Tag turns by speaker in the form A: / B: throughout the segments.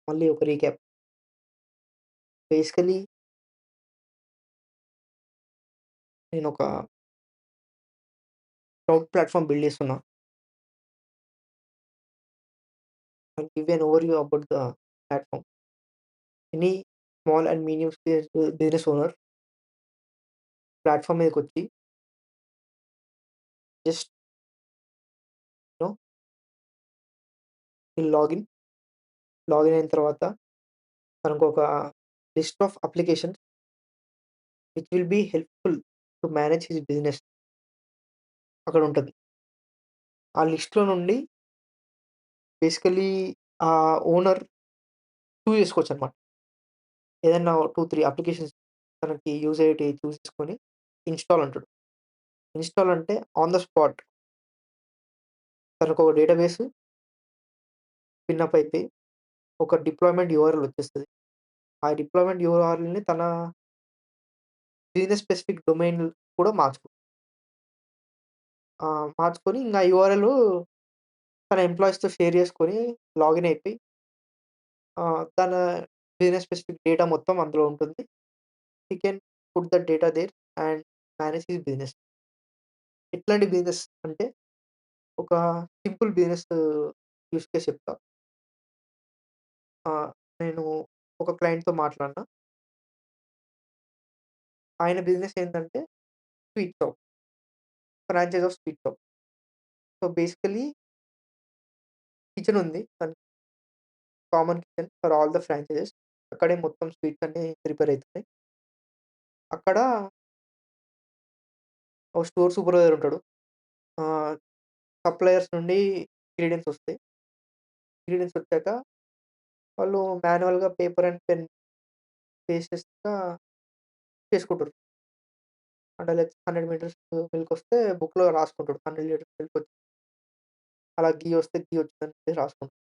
A: మళ్ళీ ఒక recap. Basically నేనొక క్లౌడ్ ప్లాట్‌ఫార్మ్ బిల్డ్ చేస్తున్నా. I'll give an overview about the platform. Any small and medium stage business owner platform మీదకొచ్చి just no will login అయిన తర్వాత తనకొక list of applications which will be helpful to manage his business అక్కడుంటది. ఆ లిస్ట్‌లో నుండి basically ఆ owner choose చేసుకోవచ్చనమాట. ఏదన్నా 2, 3 అప్లికేషన్స్ తనకి యూజ్ అయ్యేటివి చూజ్ చేసుకొని ఇన్‌స్టాల్ అంటాడు. ఇన్‌స్టాల్ అంటే ఆన్ ద స్పాట్ తనకొక డేటాబేస్ స్పిన్ అప్ అయిపోయి ఒక డిప్లాయ్‌మెంట్ యూఆర్ఎల్ వచ్చేస్తది. ఆ డిప్లాయ్‌మెంట్ యూఆర్ఎల్‌ని తన బిజినెస్ స్పెసిఫిక్ డొమైన్ కూడా మార్చుకొని ఇంగ ఆ యూఆర్ఎల్ తన ఎంప్లాయీస్‌తో షేర్ చేసుకొని లాగిన్ అయిపోయి తన బిజినెస్ స్పెసిఫిక్ డేటా మొత్తం అందులో ఉంటుంది. He can put the data there and manage his business. ఎట్లాంటి బిజినెస్ అంటే ఒక సింపుల్ బిజినెస్ యూజ్ కేస్ చెప్తా. నేను ఒక క్లయింట్‌తో మాట్లాడినా. ఆయన బిజినెస్ ఏంటంటే sweet shop. Franchise of sweet shop. So, basically kitchen ఉంది. తనకి common kitchen for all the franchises. అక్కడే మొత్తం స్వీట్స్ అన్నీ ప్రిపేర్ అయితున్నాయి. అక్కడ ఒక స్టోర్ సూపర్వైజర్ ఉంటాడు. ఆహ్, సప్లయర్స్ నుండి ఇంగ్రీడియెంట్స్ వస్తాయి. ఇంగ్రీడియెంట్స్ వచ్చాక వాళ్ళు మాన్యువల్‌గా పేపర్ అండ్ పెన్ పేస్ట్ చేస్తా చేసుకుంటారు. అంటే లైక్ 100 మీటర్స్ మిల్క్ వస్తే బుక్‌లో రాసుకుంటాడు. 100 లీటర్స్ మిల్క్ అలా ఘీ వస్తే ఘీ వచ్చిందని చెప్పేసి రాసుకుంటాడు.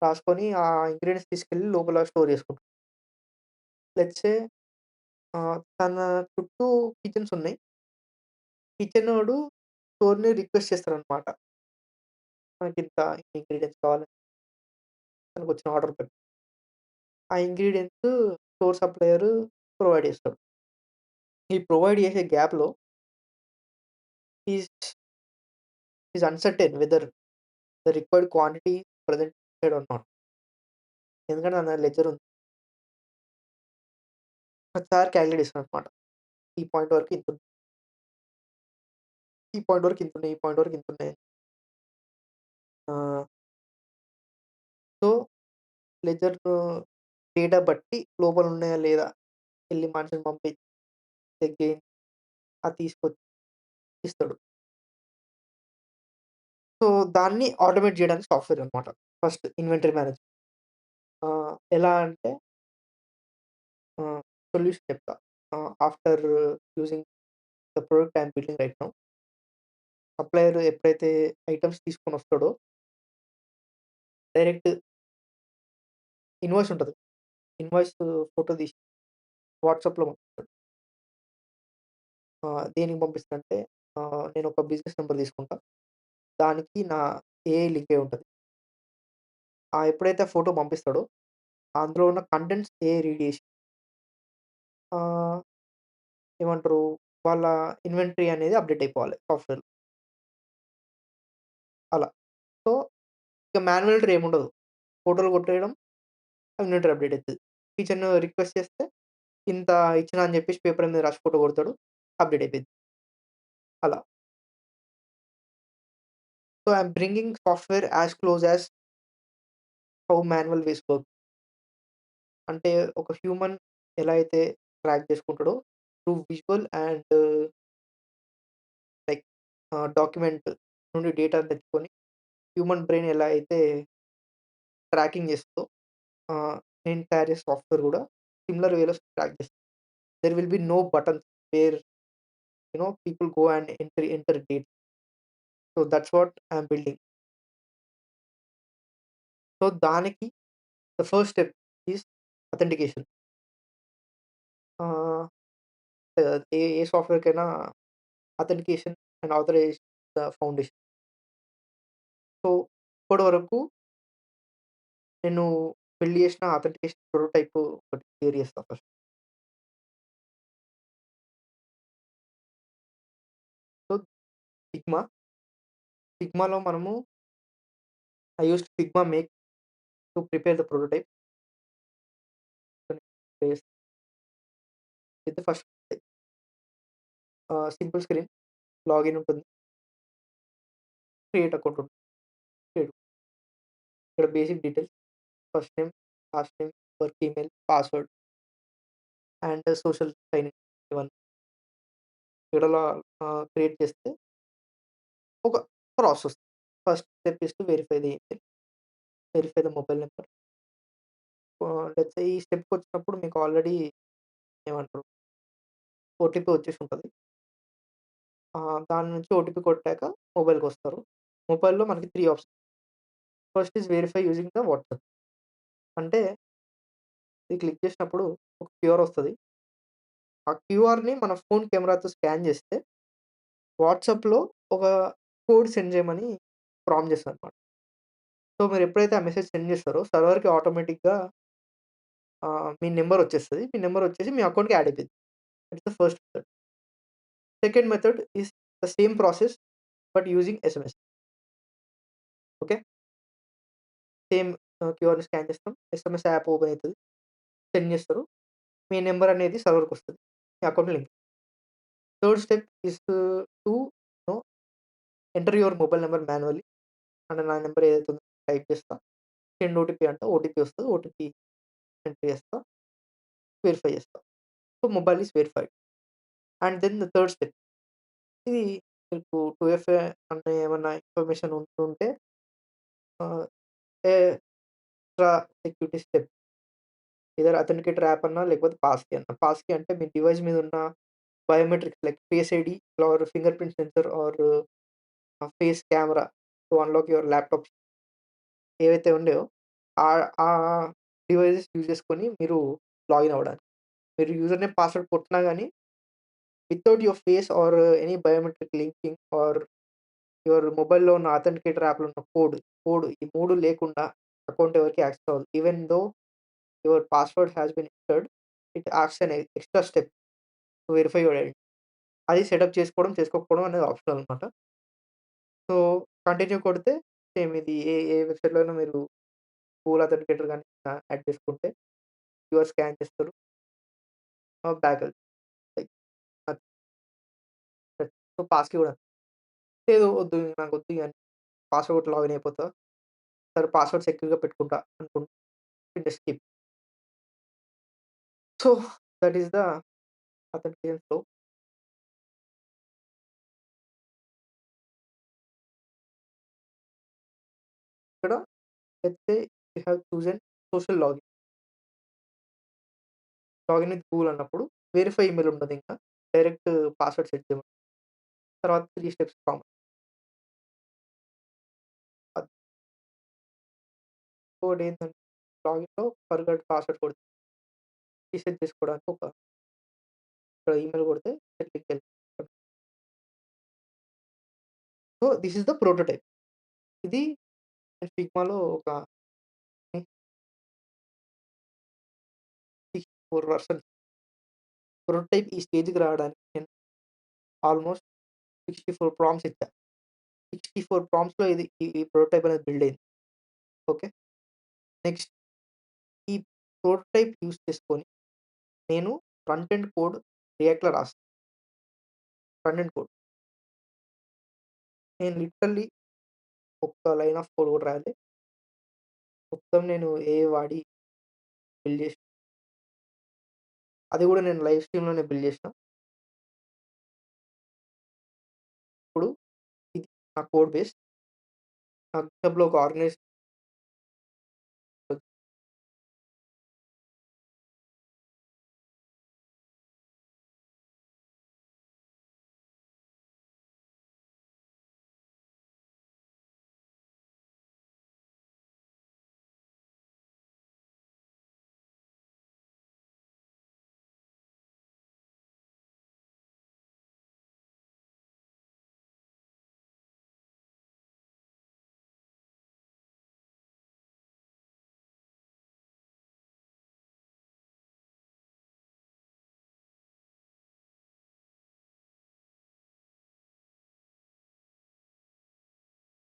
A: రాసుకొని ఆ ఇంగ్రీడియెంట్స్ తీసుకెళ్ళి లోపల స్టోర్ చేసుకుంటాడు. లెట్స్ సే తన చుట్టూ కిచెన్స్ ఉన్నాయి. కిచెనోడు స్టోర్‌ని రిక్వెస్ట్ చేస్తాడనమాట. నాకింత ఇంగ్రీడియెంట్స్ కావాలి. తనకొచ్చిన ఆర్డర్ బట్టి. ఆ ఇంగ్రీడియెంట్స్ స్టోర్ సప్లయర్ ప్రొవైడ్ చేస్తాడు. ఈ ప్రొవైడ్ చేసే గ్యాప్‌లో is is uncertain whether the required quantity presented or not. ఎందుకంటే నా లెడ్జర్ ఉంది. ప్రతిసారి కాలిక్యులేట్ చేస్తాడనమాట. ఈ పాయింట్ వరకు ఇంతుంది. ఈ పాయింట్ వరకు ఇంతున్నాయి. ఈ పాయింట్ వరకు ఇంతున్నాయి. ఆహ్, సో, లెడ్జర్‌లో డేటా బట్టి లోపల ఉన్నాయా లేదా ఎళ్లి మనిషిని పంపి చెక్ చేయించి అది తీసుకొచ్చి ఇస్తాడు. సో, దాన్ని ఆటోమేట్ చేయడానికి సాఫ్ట్‌వేర్ అనమాట. ఫస్ట్ ఇన్వెంటరీ మేనేజ్ ఎలా అంటే ఆహ్, సొల్యూషన్ చెప్తా. After using the product I am building right now. Supplier ఎప్పుడైతే ఐటెమ్స్ తీసుకొనొస్తాడో డైరెక్ట్ ఇన్వాయిస్ ఉంటది. ఇన్వాయిస్ ఫోటో తీసి వాట్సాప్‌లో పంపిస్తాడు. దేనికి పంపిస్తాడంటే నేనొక బిజినెస్ నంబర్ తీసుకుంటా. దానికి నా ఏఐ లింక్ అయి ఉంటది. ఎప్పుడైతే ఆ ఫోటో పంపిస్తాడో అందులో ఉన్న కంటెంట్స్ ఏఐ రీడ్ చేసి ఆహ్, ఏమంటారు వాళ్ళ ఇన్వెంటరీ అనేది అప్‌డేట్ అయిపోవాలి సాఫ్ట్‌వేర్‌లో అలా. సో, ఇక మాన్యువల్ ఎంట్రీ ఏముండదు. ఫోటోలు కొట్టేయడం, ఇన్వెంటరీ అప్‌డేట్ అయితది. కిచెన్ రిక్వెస్ట్ చేస్తే ఇంత ఇచ్చినా అని చెప్పేసి పేపర్ మీద రాసి ఫోటో కొడతాడు. అప్‌డేట్ అయిపోద్ది. అలా. So, I am bringing software as close as how manual ways work. అంటే ఒక హ్యూమన్ ఎలా అయితే ట్రాక్ చేసుకుంటాడో through visual and like document నుండి డేటాను తెచ్చుకొని హ్యూమన్ బ్రెయిన్ ఎలా అయితే ట్రాకింగ్ చేస్తదో నేను తయారు చేసే సాఫ్ట్‌వేర్ గూడా సిమిలర్ వేలో ట్రాక్ చేస్తది. There will be no buttons where people go and enter date. So, that's what I am building. So, దానికి the first step is authentication. Ah, ఏ సాఫ్ట్‌వేర్‌కైనా authentication and authorization the foundation. So, ఇప్పటి వరకు నేను build చేసిన authentication prototype ఒకటి create చేస్తా first. So, Figma, ఫిగ్మాలో మనము I used Figma make to prepare the prototype base with first simple screen, login ఉంటుంది. క్రియేట్ అకౌంట్ ఉంటుంది. క్రియేట్ ఇక్కడ basic details first name, last name, work email, password and social sign in ఇవన్నీ. ఇక్కడ create చేస్తే ఒక process వస్తుంది. First step is to verify the email, verify the mobile number. Let's say ఈ స్టెప్‌కొచ్చినప్పుడు మీకు ఆల్రెడీ ఏమంటారు ఓటీపీ వచ్చేసి ఉంటది. దాని నుంచి ఓటీపీ కొట్టాక మొబైల్‌కొస్తారు. మొబైల్‌లో మనకి 3 options. First is verify using the WhatsApp. అంటే ఇది క్లిక్ చేసినప్పుడు ఒక క్యూఆర్ వస్తది. ఆ క్యూఆర్‌ని మన ఫోన్ కెమెరాతో స్కాన్ చేస్తే వాట్సాప్‌లో ఒక కోడ్ సెండ్ చేయమని ప్రాంప్ట్ చేస్తదనమాట. సో, మీరెప్పుడైతే ఆ మెసేజ్ సెండ్ చేస్తారో సర్వర్‌కి ఆటోమేటిక్‌గా మీ నంబర్ వచ్చేస్తది. మీ నంబర్ వచ్చేసి మీ అకౌంట్‌కి యాడ్ అయిపోద్ది. That's the first method. Second method is the same process but using SMS. Okay. Same క్యూఆర్‌ని స్కాన్ చేస్తాం. ఎస్ఎంఎస్ యాప్ ఓపెన్ అయితది. సెండ్ చేస్తారు. మీ నంబర్ అనేది సర్వర్‌కొస్తది. మీ account link. Third step is to no enter your mobile number manually. అంటే నా నంబర్ ఏదైతే ఉందో టైప్ చేస్తా. సెండ్ ఓటీపీ అంట. ఓటీపీ వస్తది. ఓటీపీ ఎంటర్ చేస్తా. వెరిఫై చేస్తా. So, mobile is verified. And then the third step ఇది మీకు 2FA అనే ఏమన్నా ఇన్ఫర్మేషన్ ఉంటుంటే ఆహ్, extra security step either authenticator app అన్నా లేకపోతే పాస్‌కీ అన్నా. పాస్‌కీ అంటే మీ డివైస్ మీద ఉన్న biometrics like face ID or finger print sensor or face camera to unlock your laptop ఏవైతే ఉన్నాయో ఆ డివైసెస్ యూజ్ చేసుకొని మీరు లాగిన్ అవ్వడానికి. మీరు యూజర్ నేమ్, పాస్వర్డ్ కొట్టినా గాని without your face or any biometric linking or your మొబైల్‌లో ఉన్న అథెంటికేటర్ యాప్‌లో ఉన్న కోడ్ ఈ 3 లేకుండా అకౌంట్ ఎవరికీ యాక్సెస్ అవ్వదు. Even though your password has been entered, it asks an extra step to verify your identity. అది సెటప్ చేసుకోవడం, చేసుకోకపోవడం అనేది ఆప్షనల్ అన్నమాట. సో, కంటిన్యూ కొడితే సేమ్ ఇది ఏ వెబ్‌సైట్‌లో అయినా మీరు గూగుల్ అథెంటికేటర్ గాని యాడ్ చేసుకుంటే క్యూఆర్ స్కాన్ చేస్తారు. బ్యాక్ లైక్ సో, పాస్‌కీ కూడా లేదు వద్దు నాకొద్దు ఇగ పాస్వర్డ్ కొట్టి లాగిన్ అయిపోతా. సరే పాస్వర్డ్ సెక్యూర్‌గా పెట్టుకుంటా అనుకుంటే just skip. So, that is the authentication flow. ఇక్కడ let's say you have chosen social login. Login with Google అన్నప్పుడు వెరిఫై ఈమెయిల్ ఉండదింకా. డైరెక్ట్ పాస్వర్డ్ సెట్ చేయమని. తర్వాత 3 స్టెప్స్ కామన్. అది ఇంకోటేంటంటే లాగిన్‌లో ఫర్గాట్ పాస్వర్డ్ కొడితే రీసెట్ చేసుకోవడానికి ఇక్కడ ఈమెయిల్ కొడితే సెట్టింగ్‌కెళ్తాం. So, this is the prototype. ఇది ఫిగ్మాలో ఒక 64 వర్షన్స్. ప్రోటోటైప్ ఈ స్టేజ్‌కి రావడానికి నేను ఆల్‌మోస్ట్ 64 ప్రాంప్ట్స్ ఇచ్చా. 64 ప్రాంప్ట్స్‌లో ఈ ప్రోటోటైప్ అనేది బిల్డ్ అయింది. ఓకే. నెక్స్ట్ ఈ ప్రోటోటైప్ యూజ్ చేసుకొని నేను ఫ్రంట్ ఎండ్ కోడ్ రియాక్ట్‌లో రాస్తా. Front end code. నేను లిటరల్లీ ఒక్క లైన్ ఆఫ్ కోడ్ కూడా రాయలే. మొత్తం నేను ఏఐ వాడి బిల్డ్ చేసిన. అది కూడా నేను లైవ్ స్ట్రీమ్‌లోనే బిల్డ్ చేసిన. ఇప్పుడు ఇది నా కోడ్ బేస్. నా గిటబ్‌లో ఒక ఆర్గనైజ్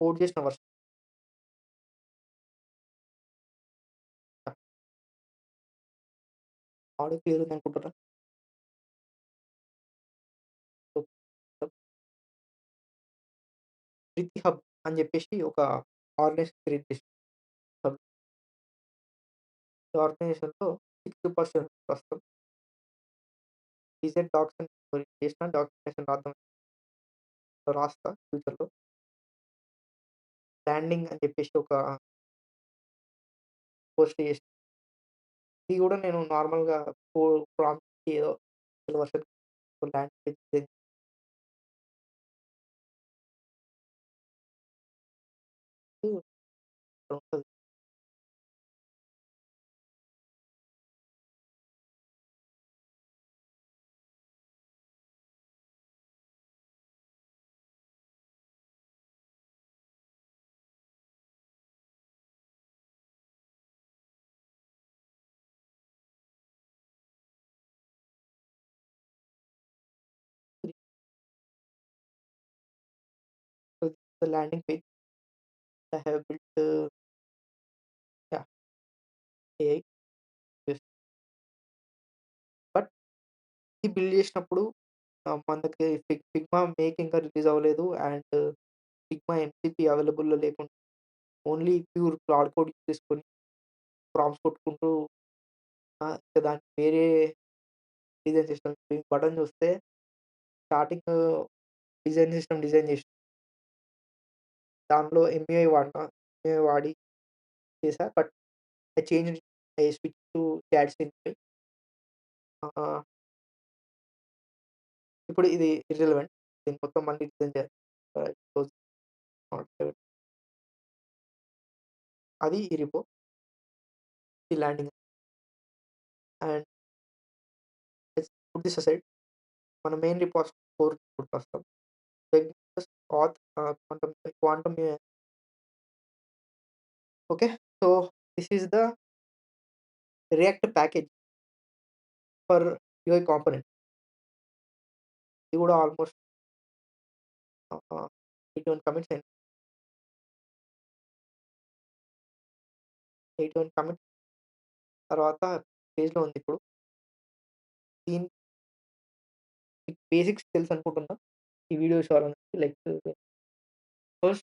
A: కోడ్ చేసిన వర్షన్. ఆడియో క్లియర్ ఉందనుకుంటున్నా. సో, ప్రీతి హబ్ అని చెప్పేసి ఒక ఆర్గనైజేషన్ క్రియేట్ చేసింది. హబ్ ఈ ఆర్గనైజేషన్‌లో 6 పర్సన్ ప్రస్తుతం డిజైన్ డాక్స్ అని చేసిన డాక్యుమెంటేషన్ రాస్తా ఫ్యూచర్‌లో. ల్యాండింగ్ అని చెప్పేసి ఒక పోస్ట్ చేసిన. ఇది కూడా నేను నార్మల్‌గా ప్రాంప్ట్‌కి ఏదో వర్షన్ ల్యాండింగ్ పేజ్ డిజైన్ చేస్తూ ఉంటది. So, the landing page I have built, yeah, AI based. But ఇది బిల్డ్ చేసినప్పుడు మనకి ఫిగ్మా మేక్ ఇంకా రిలీజ్ అవ్వలేదు. అండ్ ఫిగ్మా ఎంసిపి అవైలబుల్‌లో లేకుండా only pure Claude code use చేసుకొని ప్రాంప్ట్స్ కొట్టుకుంటూ ఇక దానికి వేరే డిజైన్ సిస్టమ్ ఈ బటన్ చూస్తే స్టార్టింగ్ డిజైన్ చేసిన దాంట్లో ఎంయూఐ వాడిన. ఎంయూఐ వాడి చేశా. But I changed I switch to chat simply. Ah, ఇప్పుడు ఇది ఇర్రెలెవెంట్. దీన్ని మొత్తం మళ్ళీ డిజైన్ చేయాలి. ఇట్ వాస్ నాట్ అది ఈ రిపో, ఈ landing. And let's put this aside. మన మెయిన్ రిపోజిటరీ కోర్ ఇప్పుడు ప్రస్తుతం web auth quantum AI. Okay. So, this is the React package for UI component. ఇది కూడా ఆల్మోస్ట్ 81 కమిట్స్ అయినాయి. 81 కమిట్స్ తర్వాత ఫేజ్‌లో ఉంది ఇప్పుడు. దీనికి మీకు బేసిక్స్ తెలుసనుకుంటున్నా. ఈ వీడియో చూడాలని లైక్ ఫస్ట్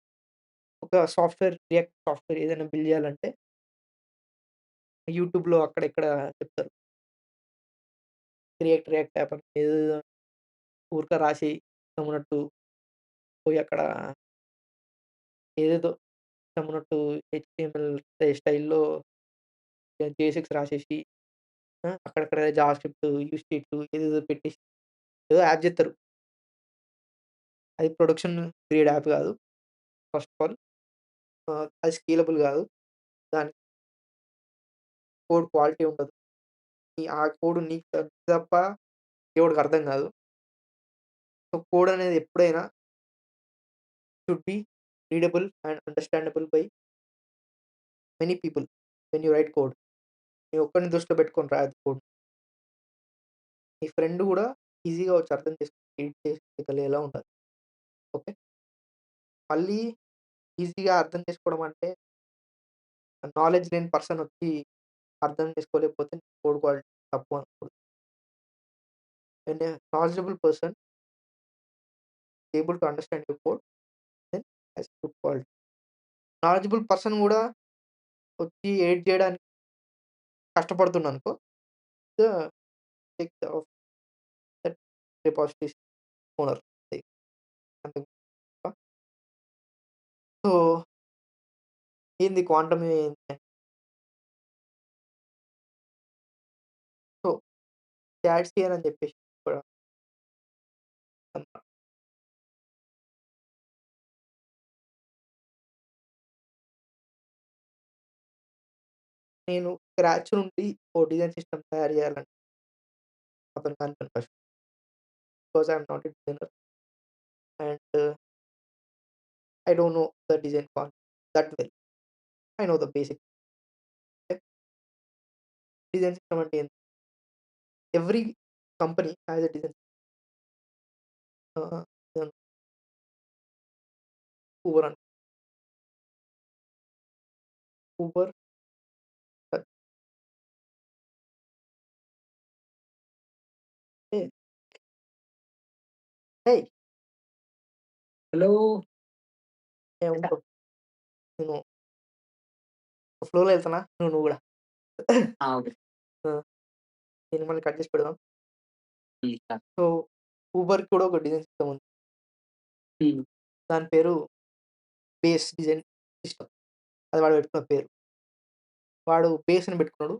A: ఒక సాఫ్ట్‌వేర్ రియాక్ట్ సాఫ్ట్‌వేర్ ఏదైనా బిల్డ్ చేయాలంటే యూట్యూబ్‌లో అక్కడ ఇక్కడ చెప్తారు. రియాక్ట్ యాప్ అని ఏదేదో ఊరికే రాసి ఇష్టమున్నట్టు పోయి అక్కడ ఏదేదో ఇష్టమున్నట్టు హెచ్‌టీఎంఎల్ స్టైల్‌లో జేఎస్ఎక్స్ రాసేసి అక్కడక్కడ జావాస్క్రిప్ట్, యూస్‌కేట్లు ఏదేదో పెట్టేసి ఏదో యాప్ జేత్తరు. అది ప్రొడక్షన్ గ్రేడ్ యాప్ గాదు. ఫస్ట్ ఆఫ్ ఆల్ అది స్కేలబుల్ గాదు. దాని కోడ్ క్వాలిటీ ఉండదు. ఆ కోడ్ నీకు తప్ప ఎవడికి అర్థం గాదు. సో, కోడ్ అనేది ఎప్పుడైనా should be readable and understandable by many people when you right code. నీ ఒక్కడిని దృష్టిలో పెట్టుకొని రాయొద్దు కోడ్. నీ ఫ్రెండ్ గూడా ఈజీగా వచ్చి అర్థం చేసుకొని రీడ్ చేసుకోగలిగేలా ఉండాలి. ఓకే. మళ్ళీ ఈజీగా అర్థం చేసుకోవడం అంటే నాలెడ్జ్ లేని పర్సన్ వచ్చి అర్థం చేసుకోలేకపోతే కోడ్ క్వాలిటీ తప్పు అనకూడదు. When a knowledgeable person able to understand your code then has good quality. Knowledgeable person గూడా వచ్చి ఎడిట్ జేయడానికి కష్టపడుతుండనుకో, the take of that repositories owner. అంతే. అంతే తప్ప సో, ఏంది క్వాంటమ్ ఏంది? సో, చాట్‌సియర్ అని చెప్పేసి కూడా అన్నమాట. నేను స్క్రాచ్ నుండి ఓ డిజైన్ సిస్టమ్ తయారు చేయాలని అతనికి అనుకున్నాను first. Because I am not a designer and I don't know the design concept that well. I know the basic. Okay. Design system అంటే ఏంటి? Every company has a design. ఆహ్, Uber అనుకో. Uber అంటే "ఏయ్!
B: హలో!
A: ఏ ఉండు నేను ఫ్లోలో ఎళ్తున్నా నువ్వు గూడా."
B: ఆ! ఓకే.
A: ఆ! దీన్ని మళ్ళీ కట్ చేసి పెడదాం.
B: హ్మ్. సార్.
A: సో, ఊబర్‌కి కూడా ఒక డిజైన్ సిస్టమ్ ఉంది.
B: హ్మ్.
A: దాని పేరు బేస్ డిజైన్ సిస్టమ్. అది వాడు పెట్టుకున్న పేరు. వాడు బేస్ అని పెట్టుకున్నాడు.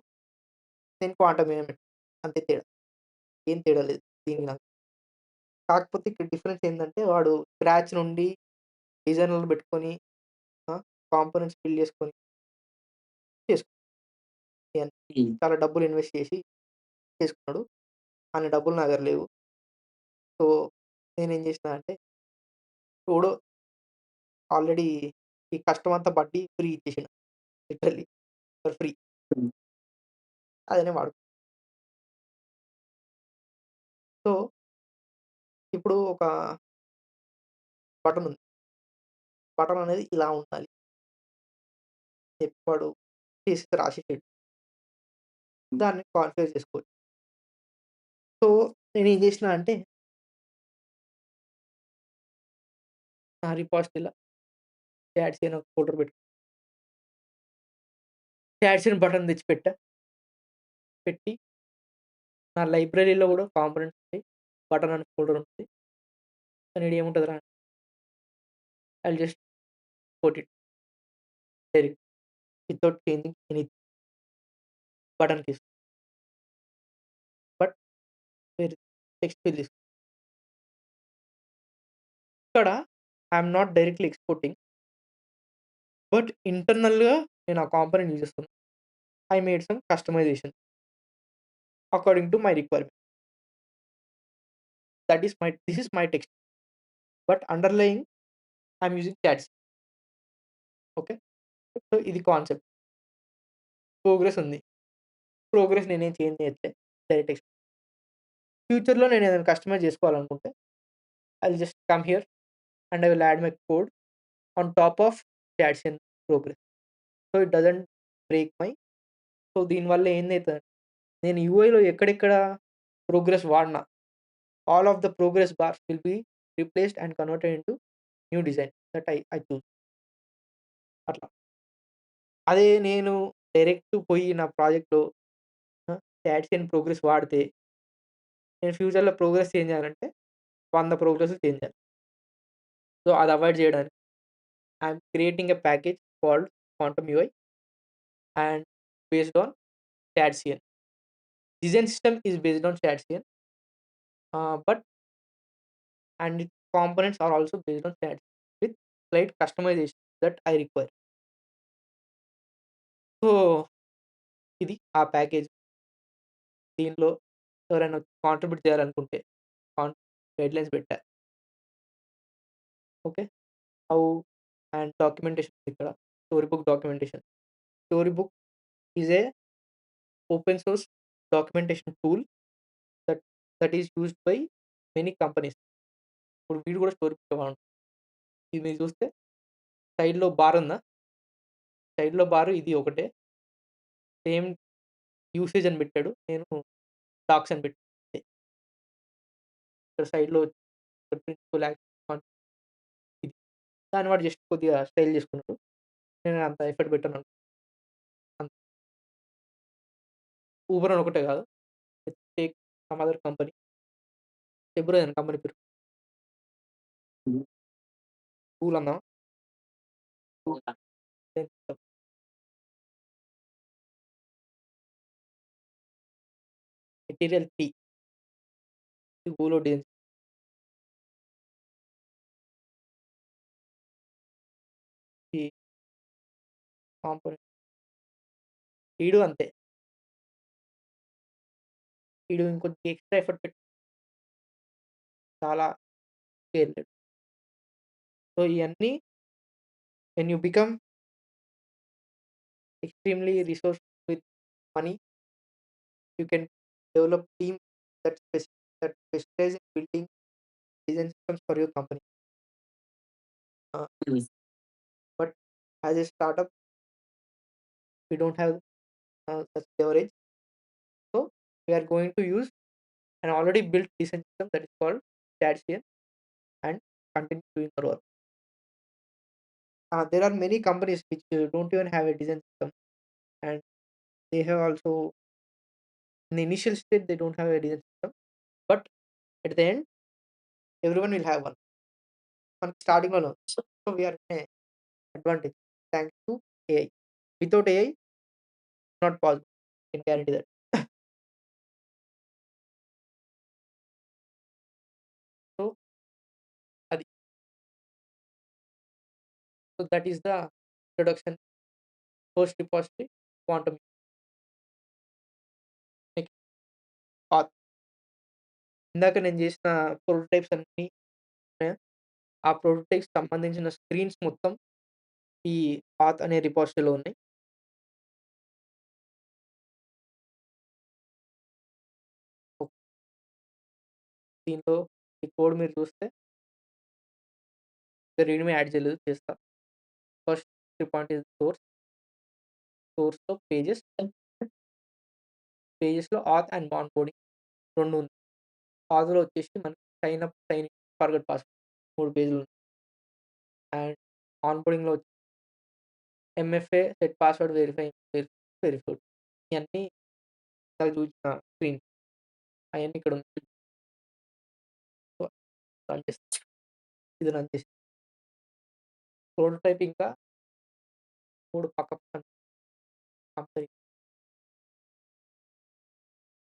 A: నేను క్వాంటమ్ అని పెట్టుకున్నా. అంతే తేడా. ఏం తేడా లేదు దీనికి నాకు. కాకపోతే ఇక్కడ డిఫరెన్స్ ఏందంటే వాడు స్క్రాచ్ నుండి డిజైనర్లు పెట్టుకొని ఆ! కాంపోనెంట్స్ బిల్డ్ చేసుకొని చేసుకున్నాడు. ఇయన్నీ.
B: హ్మ్.
A: చాలా డబ్బులు ఇన్వెస్ట్ చేసి చేసుకున్నాడు. అన్ని డబ్బులు నా దగ్గర లేవు. సో, నేనేం చేసినా అంటే ఎవడో ఆల్రెడీ ఈ కష్టమంతా బట్టి ఫ్రీ ఇచ్చేసిండు. Literally for free.
B: హ్మ్.
A: అదనే వాడుకున్నా. సో, ఇప్పుడు ఒక బటన్ ఉంది. బటన్ అనేది ఇలా ఉండాలి. చెప్పి వాడు చేసి రాసేసాడు. దాన్ని కాన్ఫిగర్ చేసుకోవచ్చు. సో, నేనేం చేసినా అంటే నా రిపాజిటరీలో డాడ్సీ అని ఒక ఫోల్డర్ డాడ్సీ అని బటన్ తెచ్చి పెట్టా. పెట్టి నా లైబ్రరీలో కూడా కాంపోనెంట్స్ ఉంటాయి. బటన్ అని ఫోల్డర్ ఉంటది. కానీ ఈడ ఏముంటదిరా I'll just put it direct without changing anything button keys. But where text fill చేసుకో. ఇక్కడ ఐయామ్ నాట్ డైరెక్ట్‌లీ ఎక్స్‌పోర్టింగ్. బట్ ఇంటర్నల్‌గా నేను ఆ కాంపోనెంట్ యూజ్ చేస్తున్నా. I made some customization according to my requirement. This is my text. But underlying I'm using shadcn. Okay. So, ఇది concept. Progress ఉంది. Progress నేనేం చేంజ్ చేయట్లే. Direct text. ఫ్యూచర్‌లో నేనేదైనా కస్టమైజ్ చేసుకోవాలనుకుంటే I'll just come here and I will add my code on top of chats in progress. So, it doesn't break my so, దీనివల్ల ఏందైతదంటే నేను యూఐలో ఎక్కడెక్కడ ప్రోగ్రెస్ వాడినా all of the progress bars will be replaced and converted into new design that I choose అట్లా. అదే నేను direct పోయి నా ప్రాజెక్ట్‌లో చాట్స్ ఇన్ ప్రోగ్రెస్ వాడితే నేను ఫ్యూచర్‌లో ప్రోగ్రెస్ చేంజ్ చేయాలంటే 100 ప్రోగ్రెస్‌లు చేంజ్ చేయాలి. సో, అది అవాయిడ్ చేయడానికి I'm creating a package called quantum UI and based on shadcn. Design system is based on shadcn but and its components are also based on stats with slight customization that I require. So, ఇది ఆ package. దీనిలో ఎవరైనా contribute చేయాలనుకుంటే కాన్ guidelines పెట్టా. Okay. How and documentation ఇక్కడ. Story book documentation. Story book is a open source documentation tool that that is used by many companies. ఇప్పుడు వీడు కూడా స్టోరీ బుక్కే వాడు. ఇది మీరు చూస్తే సైడ్‌లో బార్ ఉందా? సైడ్‌లో బార్ ఇది ఒకటే. సేమ్ యూసేజ్ అని పెట్టాడు. నేను డాక్స్ అని పెట్టా. ఇక్కడ సైడ్‌లో ప్రిన్సిపల్ యాక్ట్ ఇది. దాన్ని వాడు జస్ట్ కొద్దిగా స్టైల్ చేసుకున్నాడు. నేను అంత ఎఫర్ట్ పెట్టను. అంతే. ఊబర్ అని ఒకటే కాదు. Take some other company. ఫెబ్రో అని కంపెనీ పేరు.
B: హ్మ్.
A: టూల్ అందామా? టూల్
B: అవునా?
A: మెటీరియల్ టీ. ఇది ఓలో డిజైన్స్. ఈ కాంపోనెంట్ ఈడు అంతే. ఈడు ఇంకొద్దిగా ఎక్స్‌ట్రా ఎఫర్ట్ పెట్టి చాలా చేయలేడు. సో, ఇయన్నీ when you become extremely resource with money you can develop team that that specialize in building design systems for your company. Ah!
B: Hmm.
A: But as a startup We don't have such leverage. So we are going to use an already built design system that is called CAD/CAM and continue doing our work. There are many companies which don't even have a design system, and they have also in the initial state they don't have a design system, but at the end everyone will have one. From starting alone. So we are in a advantage thanks to AI. Without AI, not possible. Can guarantee that. So అది. So that is the introduction. First repository, quantum mechanics, path. ఇందాక నేను చేసిన prototypes అన్నీ ఉన్నాయా? ఆ prototypes సంబంధించిన screens మొత్తం ఈ పాత్ అనే రిపోజిటరీలో ఉన్నాయి. దీంట్లో ఈ కోడ్ మీరు చూస్తే రీడ్‌మి యాడ్ చేయలేదు చేస్తా. First point is source. సోర్స్‌లో పేజెస్‌లో ఆథ్ అండ్ ఆన్ బోర్డింగ్ 2 ఉంది. ఆథ్‌లో వచ్చేసి మనకి sign up, sign in, forgot password 3 పేజీలు అండ్ ఆన్ బోర్డింగ్‌లో ఎంఎఫ్ఏ, సెట్ పాస్వర్డ్, వెరిఫైడ్. ఇయన్నీ ఇందాక చూపించిన స్క్రీన్ అయన్నీ ఇక్కడున్నాయి. సో, రన్ చేస్తా. ఇది రన్ చేసి ప్రోటోటైప్ ఇంకా కోడ్ పక్క పక్కన కంపెనీ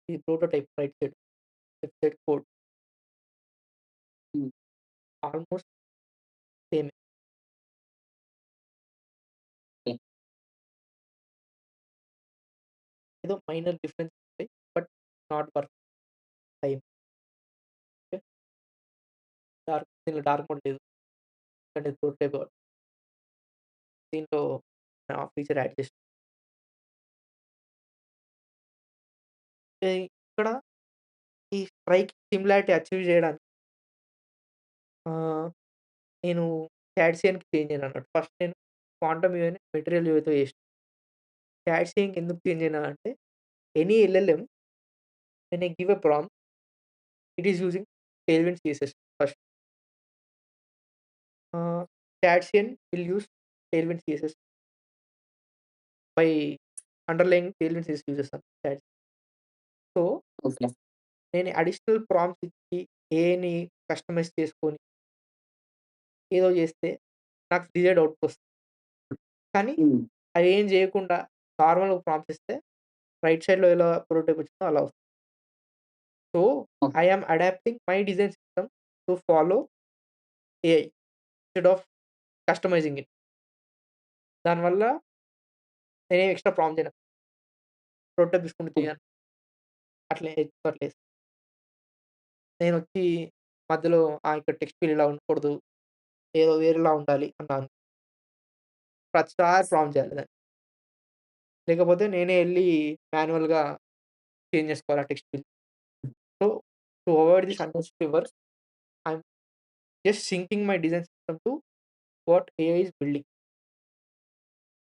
A: ఇది prototype right side, left side code
B: హ్మ్.
A: ఆల్‌మోస్ట్ సేమే.
B: ఓకే.
A: ఏదో మైనర్ డిఫరెన్స్ ఉంటాయి. But not worth time. Okay. దీంట్లో డార్క్ మోడ్ లేదు. ఎందుకంటే ప్రోటోటైప్ కాబట్టి. దీంట్లో ఫీచర్ యాడ్ చేసి ఇక్కడ ఈ స్ట్రైక్ సిమిలారిటీ అచీవ్ చేయడానికి ఆహ్, నేను క్యాడ్‌సియన్‌కి చేంజ్ అయ్యానన్నట్టు. ఫస్ట్ నేను క్వాంటమ్ యూఐని మెటీరియల్ యూఐతో చేసిన. క్యాడ్‌సియన్‌కి ఎందుకు చేంజ్ అయినానంటే any LLM when I give a prompt it is using Tailwind CSS first. Shadcn will use Tailwind CSS by underlying Tailwind CSS use చేస్తాను క్యాడ్. So,
B: okay.
A: నేను అడిషనల్ ప్రాంప్ట్స్ ఇచ్చి ఏఐని కస్టమైజ్ చేసుకొని ఏదో చేస్తే నాకు డిజైర్డ్ అవుట్‌పుట్ వస్తది. కానీ
B: హ్మ్.
A: అవేం చేయకుండా నార్మల్‌గా ప్రాంప్ట్స్ ఇస్తే రైట్ సైడ్‌లో ఎలా ప్రోటోటైప్ వచ్చిందో అలా వస్తుంది. So,
B: okay.
A: I am adapting my design system to follow AI instead of customizing it. దానివల్ల నేనేం ఎక్స్‌ట్రా ప్రాంప్ట్ చేయను. ప్రోటోటైప్ తీసుకుంటూ
B: ఓకే.
A: చేయను. అట్లేదు. నేనొచ్చి మధ్యలో ఇక్కడ టెక్స్ట్ ఫీల్ ఇలా ఉండకూడదు. ఏదో వేరేలా ఉండాలి అన్నాను. ప్రతిసారి ప్రాంప్ట్ చేయాలి దాన్ని. లేకపోతే నేనే ఎళ్లి మాన్యువల్‌గా చేంజ్ చేసుకోవాలి ఆ text field. So, to avoid this unnecessary work I'm just syncing my design system to what AI is building.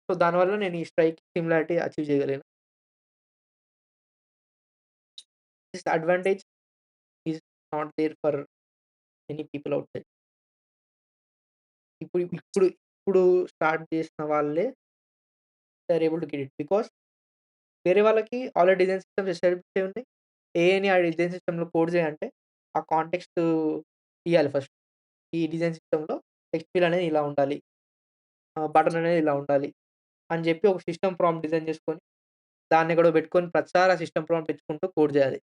A: So, దానివల్ల నేను ఈ స్ట్రైక్ సిమిలారిటీ అచీవ్ చేయగలిగాను. This advantage is not there for many people outside. ఇప్పుడు start చేసిన వాళ్ళే they are able to get it. Because వేరే వాళ్ళకి already design systems establish అయి ఉన్నాయి. ఏఐని ఆ డిజైన్ సిస్టమ్‌లో కోడ్ చేయంటే ఆ కాంటెక్స్ట్ ఇయ్యాలి ఫస్ట్. ఈ డిజైన్ సిస్టమ్‌లో టెక్స్ట్ ఫీల్ అనేది ఇలా ఉండాలి. బటన్ అనేది ఇలా ఉండాలి. అని చెప్పి ఒక సిస్టమ్ ప్రాంప్ట్ డిజైన్ చేసుకొని దాన్నెక్కడో పెట్టుకొని ప్రతిసారి ఆ సిస్టమ్ ప్రాంప్ట్ తెచ్చుకుంటూ కోడ్ చేయాలి.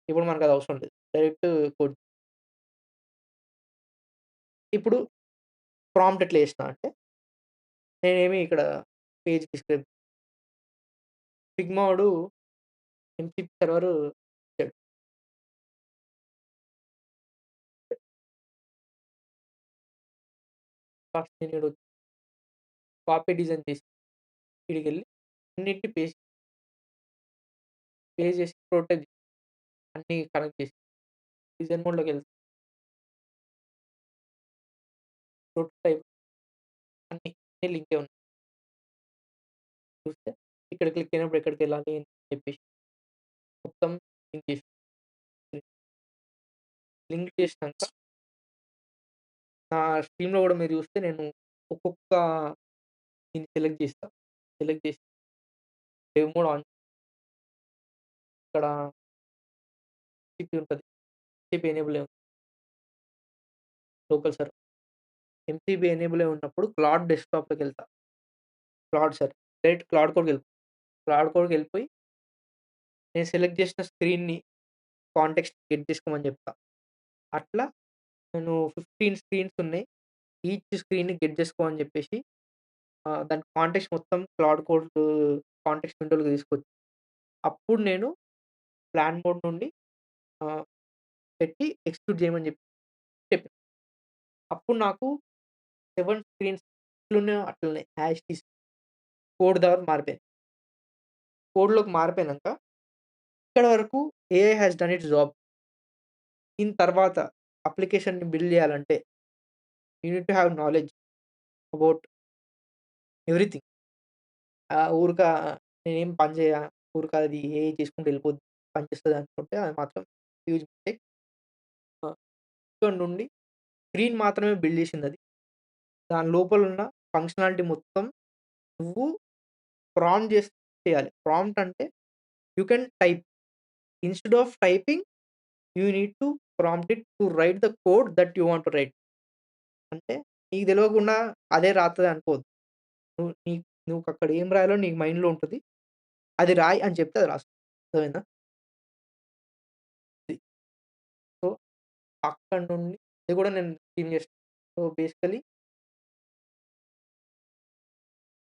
A: ఇప్పుడు మనకది అవసరం లేదు. Direct code. ఇప్పుడు ప్రాంప్ట్ ఎట్లా చేసినా అంటే నేనేమి ఇక్కడ పేజ్ డిస్క్రైబ్ ఫిగ్మా వోడు ఎంసిపి సర్వర్ ఇచ్చాడు. ఫస్ట్ నేను ఈడ కాపీ డిజైన్ చేసి ఈడికెళ్ళి అన్నిటిని పేస్ట్ చేసి ప్రోటోటైప్ అన్నీ కనెక్ట్ చేసి డిజైన్ మోడ్‌లోకెళ్తే ప్రోటోటైప్ అన్నీ లింకే ఉన్నాయి. చూస్తే ఇక్కడ క్లిక్ అయినప్పుడు ఎక్కడికెళ్ళాలి అని చెప్పేసి మొత్తం లింక్ చేసి లింక్ చేసినంక నా స్ట్రీమ్‌లో గూడా మీరు చూస్తే నేను ఒక్కొక్క దీన్ని సెలెక్ట్ చేస్తా. సెలెక్ట్ చేసి సేవ్ మోడ్ ఆన్ ఇక్కడ ఎంసీపీ ఉంటది. MCP enable local server. MCP enable అయి ఉన్నప్పుడు క్లాడ్ డెస్క్‌టాప్‌లోకెళ్తా. డైరెక్ట్ క్లాడ్ కోడ్‌కెళ్ళిపో. క్లాడ్ కోడ్‌కెళ్ళిపోయి నేను సెలెక్ట్ చేసిన స్క్రీన్‌ని కాంటెక్స్ట్ గెట్ చేసుకోమని చెప్తా. అట్లా నేను 15 స్క్రీన్స్ ఉన్నాయి. ఈచ్ స్క్రీన్‌ని గెట్ చేసుకో అని చెప్పేసి దాని కాంటెక్స్ట్ మొత్తం క్లాడ్ కోడ్ కాంటెక్స్ట్ విండోలోకి తీసుకొచ్చి, అప్పుడు నేను ప్లాన్ మోడ్ నుండి ఆహ్, పెట్టి ఎక్స్‌క్యూట్ చేయమని చెప్పా. అప్పుడు నాకు 7 స్క్రీన్స్ ఎట్లున్నాయో అట్లనే యాజ్ ఇట్ ఈజ్ కోడ్ ద్వారా మారిపోయింది. కోడ్‌లోకి మారిపోయినంక ఇక్కడ వరకు AI has done it's job. దీని తర్వాత అప్లికేషన్‌ని బిల్డ్ చేయాలంటే you need to have knowledge about everything. ఊరిక నేనేం పని చేయ, ఊరిక అది ఏఐ చేసుకుంటూ వెళ్ళిపోద్ది, పని చేస్తది అనుకుంటే అది మాత్రం హ్యూజ్ మిస్టేక్. ఇక్కడ నుండి స్క్రీన్ మాత్రమే బిల్డ్ చేసిందది. దాని లోపలున్న ఫంక్షనాలిటీ మొత్తం నువ్వు ప్రాంప్ట్ చేసి చేయాలి. ప్రాంప్ట్ అంటే you can type. Instead of typing you need to prompt it to right the code that you want to right. అంటే నీకు తెలవకుండా అదే రాత్తది అనుకోవద్దు. నువ్వక్కడ ఏం రాయాలో నీకు మైండ్‌లో ఉంటది. అది రాయి అని చెప్తే అది రాస్తది. అర్థమైందా? అది. సో, అక్కడి నుండి అది కూడా నేను టీమ్ చేసిన. సో, బేసికల్లీ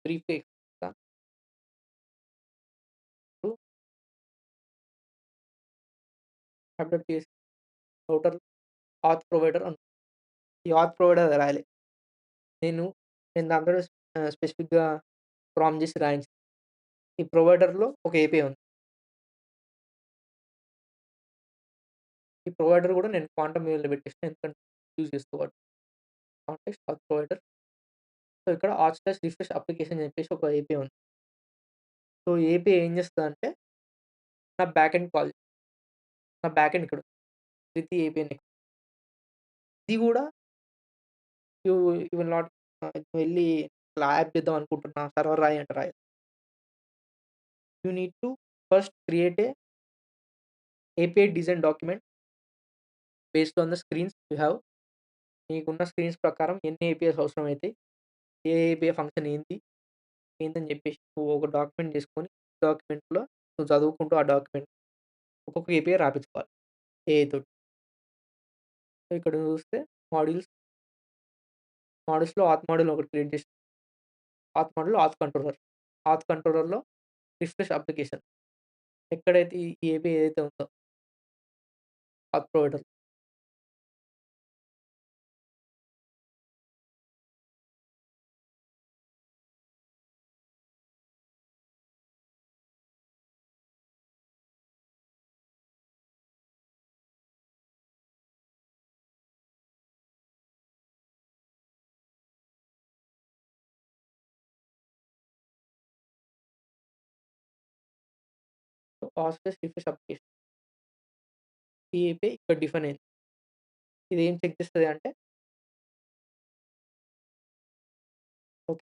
A: బ్రీఫ్‌గా చెప్తా. ఇప్పుడు అప్డేట్ చేసి రౌటర్ ఆత్ ప్రొవైడర్ ఈ ఆత్ ప్రొవైడర్ రాయాలి. నేను నేను దాంట్లో స్పెసిఫిక్‌గా ప్రాంప్ట్ చేసి రాయించిన. ఈ ప్రొవైడర్‌లో ఒక ఏపీఐ ఉంది. ఈ ప్రొవైడర్ కూడా నేను క్వాంటమ్ మెయిల్‌లో పెట్టేసిన. ఎందుకంటే యూజ్ చేస్తా కాబట్టి. Context auth provider. సో, ఇక్కడ /రిఫ్రెష్ అప్లికేషన్ అని చెప్పేసి ఒక ఏపీఐ ఉంది. సో, ఏపీఐ ఏం చేస్తదంటే నా బ్యాక్ ఎండ్ నా బ్యాక్ ఎండ్ ఇక్కడ ఉంది. ప్రతి ఏపీఐని ఇది కూడా యూ యూ విల్ నాట్ వెళ్లి ఇట్లా యాప్ చేద్దాం అనుకుంటున్నా సర్వర్ రాయి అంటే రాయదు. You need to first create API design document based on the screens you have. నీకున్న స్క్రీన్స్ ప్రకారం ఎన్ని ఏపీఐస్ అవసరమైతాయి? ఏ ఏపీఐ ఫంక్షన్ ఏందని చెప్పేసి నువ్వు ఒక డాక్యుమెంట్ చేసుకొని, డాక్యుమెంట్‌లో నువ్వు చదువుకుంటూ ఆ డాక్యుమెంట్ ఒక్కొక్క ఏపీఐ రాపించుకోవాలి ఏఐ తోటి. సో, ఇక్కడ చూస్తే మాడ్యూల్స్, మాడ్యూల్స్‌లో ఆత్ మాడ్యూల్ ఒకటి క్రియేట్ చేసిన. ఆత్ మాడ్యూల్‌లో ఆత్ కంట్రోలర్. ఆత్ కంట్రోలర్‌లో రిఫ్రెష్ అప్లికేషన్. ఎక్కడైతే ఈ ఏపీఐ ఏదైతే ఉందో ఆత్ ప్రొవైడర్ రిఫ్రెష్ అప్లికేషన్. ఈ ఏపీఐ ఇక్కడ డిఫైన్ అయింది. ఇదేం చెక్ చేస్తది అంటే ఓకే.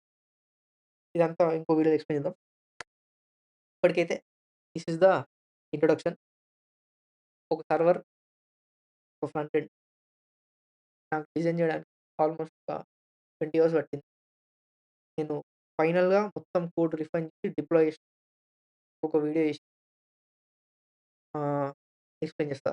A: ఇదంతా ఇంకో వీడియోలో ఎక్స్‌ప్లెయిన్ చేద్దాం. ఇప్పటికైతే దిస్ ఈస్ ద ఇంట్రొడక్షన్. ఒక సర్వర్, ఒక ఫ్రంట్ ఎండ్ నాకు డిజైన్ చేయడానికి ఆల్‌మోస్ట్ ఒక 20 అవర్స్ పట్టింది. నేను ఫైనల్‌గా మొత్తం కోడ్ రిఫైన్ చేసి డిప్లాయ్ చేసి ఒక వీడియో చేసి ఎక్స్‌ప్లెయిన్ చేస్తా.